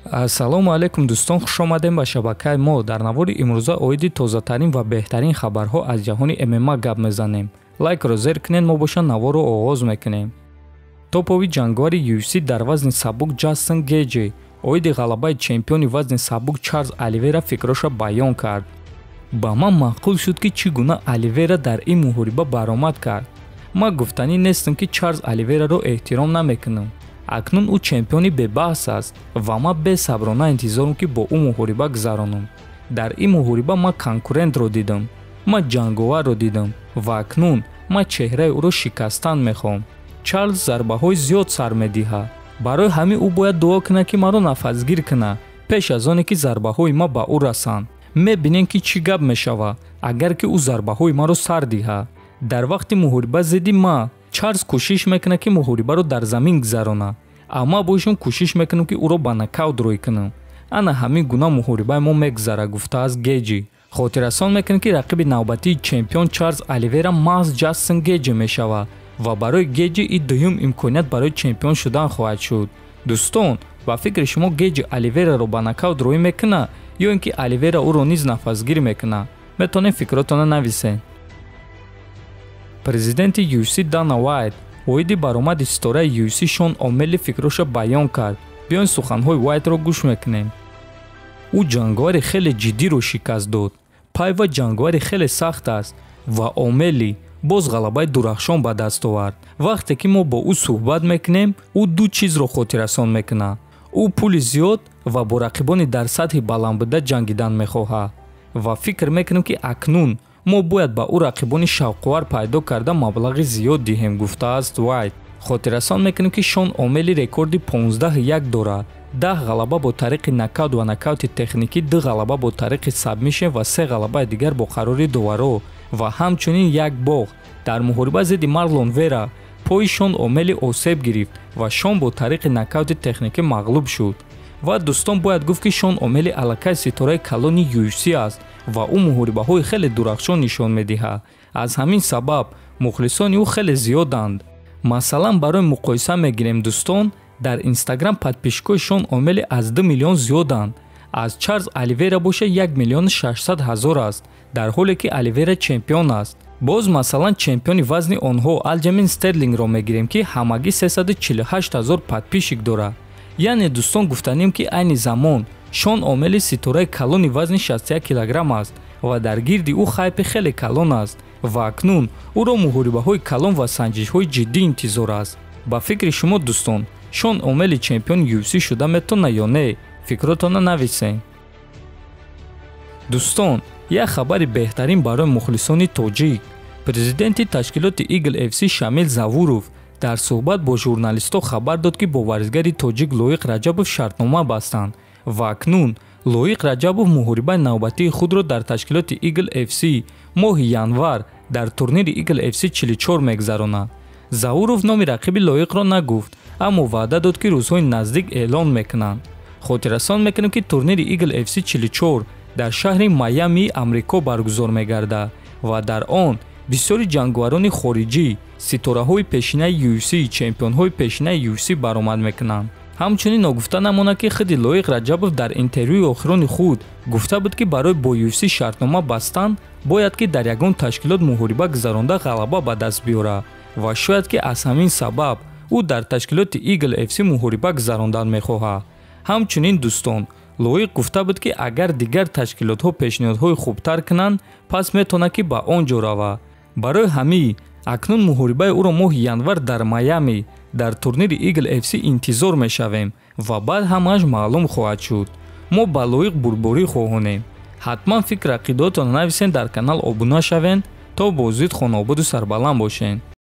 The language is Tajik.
Ассалому алайкум дӯстон, хушомадем ба шабакаи мо. Дар навори имрӯза оиди тозатарин ва беҳтарин хабарҳо аз ҷаҳони ММА гап мезанем. Лайкро зер кунед, мо боша наворро оғоз мекунем. Топови ҷангвари UFC дар вазни сабук Ҷастин Гейҷи оиди ғалабаи чемпиони вазни сабук Чарлз Оливейра фикроша баён кард. Ба ман маъқул шуд ки чӣ гуна Оливейра дар ин муҳориба баромад кард. Ман гуфтанӣ нестам ки Чарлз Оливейраро эҳтиром намекунам. Акнун ӯ чемпиони бебаҳс аст ва ман бесаброна интизорам ки бо ӯ муҳориба гузаронам. Дар ин муҳориба ман конкурентро дидам, ман ҷанговарро дидам ва акнун ман чеҳраи ӯро шикастан мехоҳам. Чарлз зарбаҳои зиёд сар медиҳад. Барои ҳамин ӯ бояд дуо кунад ки маро нафасгир кунад пеш аз оне ки зарбаҳои ман ба ӯ расанд. Мебинем ки чӣ гап мешавад агар ки ӯ зарбаҳои маро сар диҳад. Дар вақти муҳориба зидди ман Чарлз кӯшиш мекунад ки муҳорибаро дар замин гузаронад, аммо бошам кӯшиш мекунам ки ӯро ба нокаут рой кунам. Ана ҳамин гуна муҳорибаи мо мегузарад, гуфтааст Гейҷи. Хотиррасон мекунад ки рақиби навбатии чемпион Чарлз Оливейра маҳз Ҷастин Гейҷи мешавад ва барои Гейҷи ин дуюм имконият барои чемпион шудан хоҳад шуд. Дӯстон, ба фикри шумо Гейҷи Оливейраро ба нокаут рой мекунад ё ин ки Оливейра ӯро низ нафасгир мекунад? Метавонед фикротонро нависед. Президенти UFC Дана Вайт оиди баромади ситораи UFC Шон Омели фикроша баён кард. Биёин суханҳои Вайтро гӯш мекунем. Ӯ ҷангвари хеле ҷиддиро шикаст дод. Пайва ҷангвари хеле сахт аст ва Омели боз ғалабаи дурахшон ба даст овард. Вақте ки мо бо ӯ суҳбат мекунем, ӯ ду чизро хотиррасон мекунад. ӯ пули зиёд ва бо рақибони дар сатҳи баландбуда ҷангидан мехоҳад ва фикр мекунем ки акнун мо бояд ба ӯ рақибони шавқовар пайдо карда маблағи зиёд диҳем, гуфтааст Вайт. Хотиррасон мекунем ки Шон Омели рекорди 15-1 дорад. 10 ғалаба бо тариқи нокаут ва нокаути техникӣ, 2 ғалаба бо тариқи сабмишн ва 3 ғалабаи дигар бо қарори доваро ва ҳамчунин 1 бох. Дар муҳориба зидди Марлон Вера пои Шон Омели осеб гирифт ва Шон бо тариқи нокаути техникӣ мағлуб шуд. ва дӯстон бояд гуфт ки Шон Омели аллакай ситораи калони UFC аст ва ӯ муҳорибаҳои хеле дурахшон нишон медиҳад. Аз ҳамин сабаб мухлисони ӯ хеле зиёданд. Масалан, барои муқоиса мегирем дӯстон, дар Инстаграм подписчикои Шон Омели аз 2 миллион зиёданд. Аз Чарлз Оливейра боша 1 миллион 600 ҳазор аст, дар ҳоле ки Оливейра чемпион аст. Боз масалан чемпиони вазни онҳо Алҷамин Стерлингро мегирем ки ҳамагӣ 348 ҳазор подписчик дорад. Яъне дӯстон гуфтанем ки айни замон Шон Омели ситораи калони вазни 61 килограмм аст ва дар гирди ӯ хайпи хеле калон аст ва акнун ӯро муҳорибаҳои калон ва санҷишҳои ҷиддӣ интизор аст. Ба фикри шумо дӯстон, Шон Омели чемпиони UFC шуда метавонад ё не? Фикротонро нависед. Дӯстон, як хабари беҳтарин барои мухлисони тоҷик. Президенти ташкилоти Eagle FC Шамил Завуров дар суҳбат бо журналистҳо хабар дод ки бо варзигари тоҷик Лоиқ Раҷабов шартнома бастанд ва акнун Лоиқ Раҷабов муҳорибаи навбатии худро дар ташкилоти Eagle FC моҳи январ дар турнири Eagle FC 44 мегузаронад. Завуров номи рақиби Лоиқро нагуфт, аммо ваъда дод ки рӯзҳои наздик эълон мекунанд. Хотиррасон мекунем ки турнири Eagle FC 44 дар шаҳри Майами, Амрико баргузор мегардад ва дар он бисёри ҷангварони хориҷӣ, ситораҳои пешинаи UFC, чемпионҳои пешинаи UFC баромад мекунанд. ҳамчунин ногуфта намонад ки худи Лоиқ Раҷабов дар интервюи охирони худ гуфта буд ки барои бо UFC шартнома бастан бояд ки дар ягон ташкилот муҳориба гузаронда ғалаба ба даст биёрад ва шояд ки аз ҳамин сабаб ӯ дар ташкилоти Eagle FC муҳориба гузарондан мехоҳад. ҳамчунин дӯстон, Лоиқ гуфта буд ки агар дигар ташкилотҳо пешниҳодҳои хубтар кунанд, пас метавонад ки ба он ҷо равад. Барои ҳамин акнун муҳорибаи ӯро моҳи январ дар Майами дар турнири Eagle FC интизор мешавем ва баъд ҳамааш маълум хоҳад шуд. мо ба Лоиқ бурборӣ хоҳонем. ҳатман фикр ақидоатонро нависен, дар канал обуна шавен то бозид хонободу сарбаланд бошед.